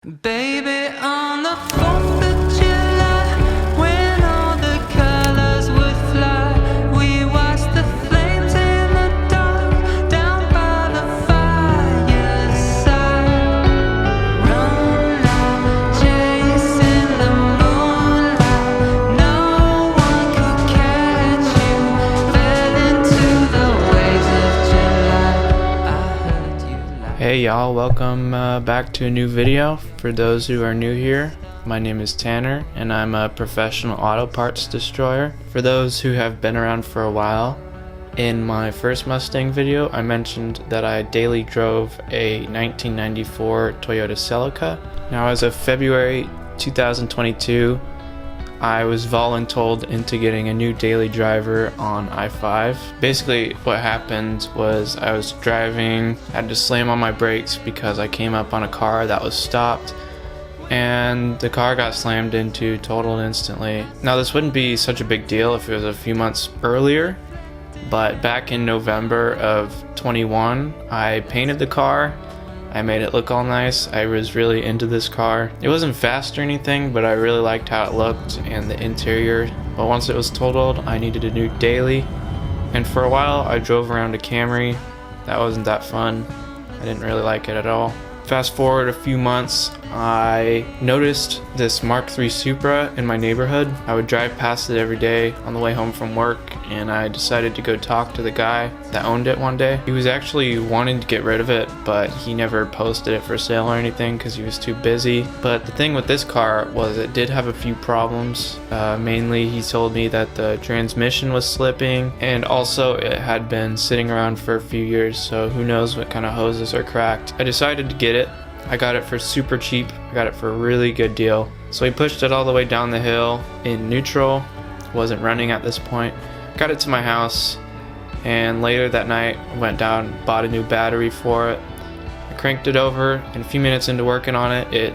Baby, on the 4th of July, when all the colors would fly, we watched the flames in the dark, down by the fireside. Run out, chasing the moonlight, no one could catch you, fell into the waves of July. I heard you laugh. Hey y'all, welcome back to a new video. For those who are new here, my name is Tanner and I'm a professional auto parts destroyer. For those who have been around for a while, in my first Mustang video I mentioned that I daily drove a 1994 Toyota Celica. Now as of February 2022, I was voluntold into getting a new daily driver on I-5. Basically what happened was I was driving, had to slam on my brakes because I came up on a car that was stopped and the car got slammed into, totaled instantly. Now this wouldn't be such a big deal if it was a few months earlier, but back in November of 21 I painted the car. I made it look all nice. I was really into this car. It wasn't fast or anything, but I really liked how it looked and the interior. But once it was totaled, I needed a new daily. And for a while, I drove around a Camry. That wasn't that fun. I didn't really like it at all. Fast forward a few months, I noticed this Mark III Supra in my neighborhood. I would drive past it every day on the way home from work, and I decided to go talk to the guy that owned it one day. He was actually wanting to get rid of it, but he never posted it for sale or anything because he was too busy. But the thing with this car was it did have a few problems. Mainly he told me that the transmission was slipping, and also it had been sitting around for a few years, so who knows what kind of hoses are cracked. I decided to get it. I got it for super cheap. I got it for a really good deal. So we pushed it all the way down the hill in neutral. Wasn't running at this point. Got it to my house, and later that night went down, bought a new battery for it. I cranked it over, and a few minutes into working on it, it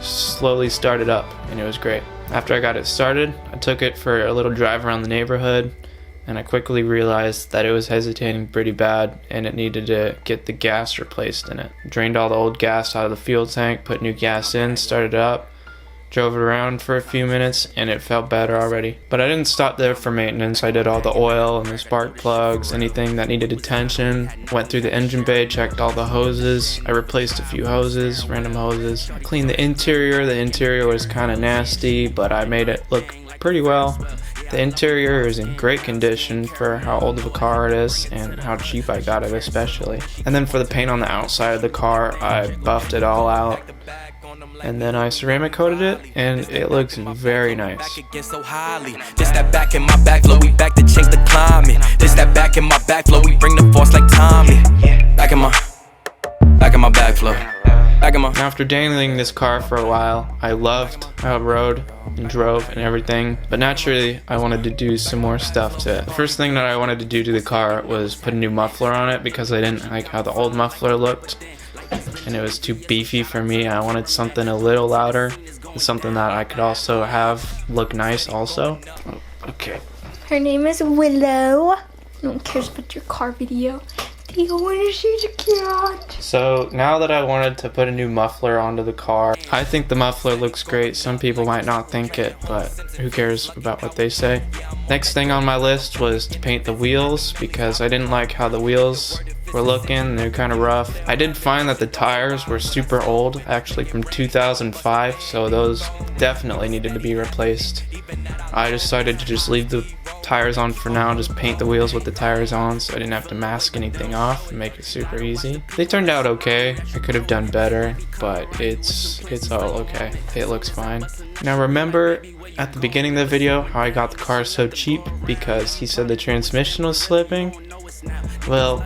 slowly started up, and it was great. After I got it started, I took it for a little drive around the neighborhood, and I quickly realized that it was hesitating pretty bad and it needed to get the gas replaced in it. Drained all the old gas out of the fuel tank, put new gas in, started it up, drove it around for a few minutes, and it felt better already. But I didn't stop there for maintenance. I did all the oil and the spark plugs, anything that needed attention. Went through the engine bay, checked all the hoses. I replaced a few hoses, random hoses. I cleaned the interior. The interior was kind of nasty, but I made it look pretty well. The interior is in great condition for how old of a car it is and how cheap I got it especially. And then for the paint on the outside of the car, I buffed it all out. And then I ceramic coated it, and it looks very nice. This that back in my back flow, we back to change the climate. This that back in my back flow, we bring the force like Tommy. Back in my back flow. After dangling this car for a while, I loved how it rode and drove and everything, but naturally I wanted to do some more stuff to it. The first thing that I wanted to do to the car was put a new muffler on it because I didn't like how the old muffler looked and it was too beefy for me. I wanted something a little louder, something that I could also have look nice also. Okay. Her name is Willow. No one cares about your car video. They want to shoot a cat. So now that I wanted to put a new muffler onto the car, I think the muffler looks great. Some people might not think it, but who cares about what they say. Next thing on my list was to paint the wheels because I didn't like how the wheels were looking. They're kind of rough. I did find that the tires were super old, actually from 2005, so those definitely needed to be replaced. I decided to just leave the tires on for now, just paint the wheels with the tires on so I didn't have to mask anything off and make it super easy. They turned out okay. I could have done better, but it's all okay. It looks fine. Now remember at the beginning of the video how I got the car so cheap because he said the transmission was slipping? Well,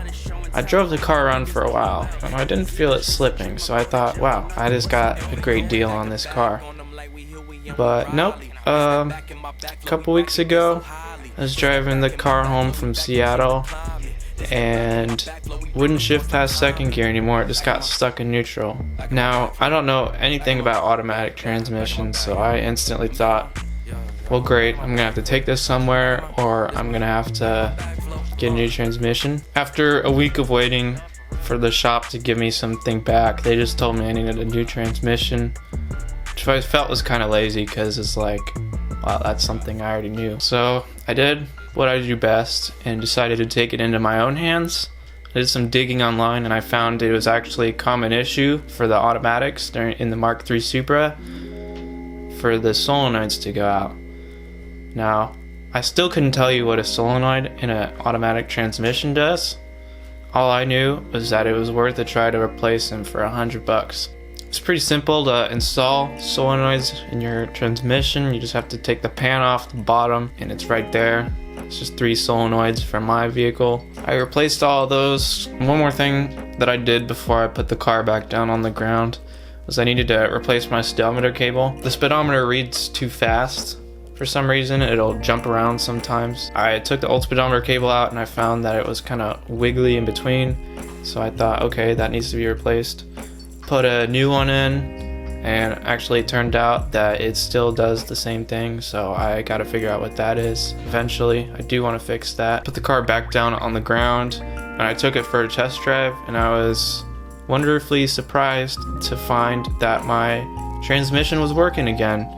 I drove the car around for a while and I didn't feel it slipping, so I thought, wow, I just got a great deal on this car. But nope. A couple weeks ago, I was driving the car home from Seattle and wouldn't shift past second gear anymore. It just got stuck in neutral. Now, I don't know anything about automatic transmissions, so I instantly thought, well great, I'm gonna have to take this somewhere or I'm gonna have to get a new transmission. After a week of waiting for the shop to give me something back. They just told me I needed a new transmission, which I felt was kind of lazy because it's like, wow, that's something I already knew. So I did what I do best and decided to take it into my own hands. I did some digging online and I found it was actually a common issue for the automatics in the Mark III Supra for the solenoids to go out. Now, I still couldn't tell you what a solenoid in an automatic transmission does. All I knew was that it was worth a try to replace them for $100. It's pretty simple to install solenoids in your transmission. You just have to take the pan off the bottom and it's right there. It's just 3 solenoids for my vehicle. I replaced all of those. One more thing that I did before I put the car back down on the ground was I needed to replace my speedometer cable. The speedometer reads too fast. For some reason, it'll jump around sometimes. I took the old speedometer cable out and I found that it was kind of wiggly in between. So I thought, okay, that needs to be replaced. Put a new one in, and actually it turned out that it still does the same thing. So I got to figure out what that is eventually. I do want to fix that. Put the car back down on the ground and I took it for a test drive, and I was wonderfully surprised to find that my transmission was working again.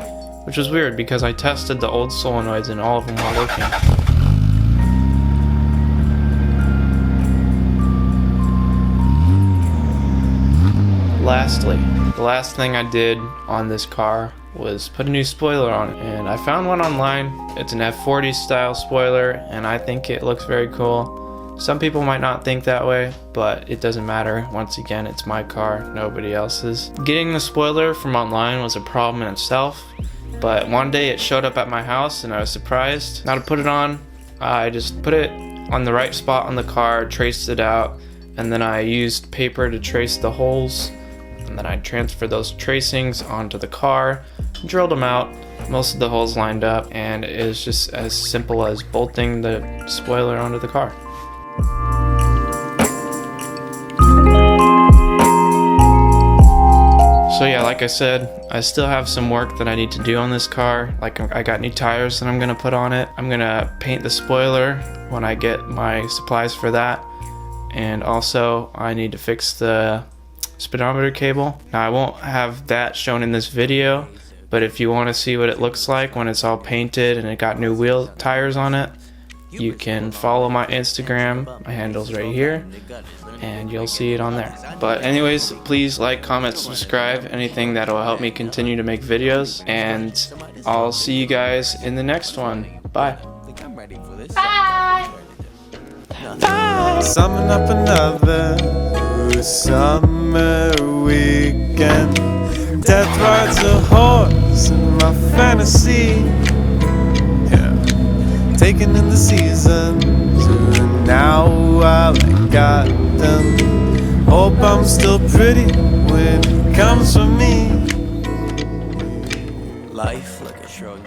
Which was weird because I tested the old solenoids and all of them were working. Lastly, the last thing I did on this car was put a new spoiler on it. And I found one online. It's an F40 style spoiler and I think it looks very cool. Some people might not think that way, but it doesn't matter. Once again, it's my car, nobody else's. Getting the spoiler from online was a problem in itself. But one day it showed up at my house and I was surprised. Now to put it on, I just put it on the right spot on the car, traced it out, and then I used paper to trace the holes. And then I transferred those tracings onto the car, drilled them out, most of the holes lined up, and it was just as simple as bolting the spoiler onto the car. So yeah, like I said, I still have some work that I need to do on this car. Like I got new tires that I'm gonna put on it. I'm gonna paint the spoiler when I get my supplies for that. And also I need to fix the speedometer cable. Now I won't have that shown in this video, but if you want to see what it looks like when it's all painted and it got new wheel tires on it, you can follow my Instagram. My handle's right here and you'll see it on there. But anyways, please like, comment, subscribe, anything that will help me continue to make videos, and I'll see you guys in the next one. Bye. Bye. Summing up another summer weekend. Death rides a horse in my fantasy. Yeah, taking in the seasons, and now while I got them, hope I'm still pretty when it comes for me. Life like a shrug.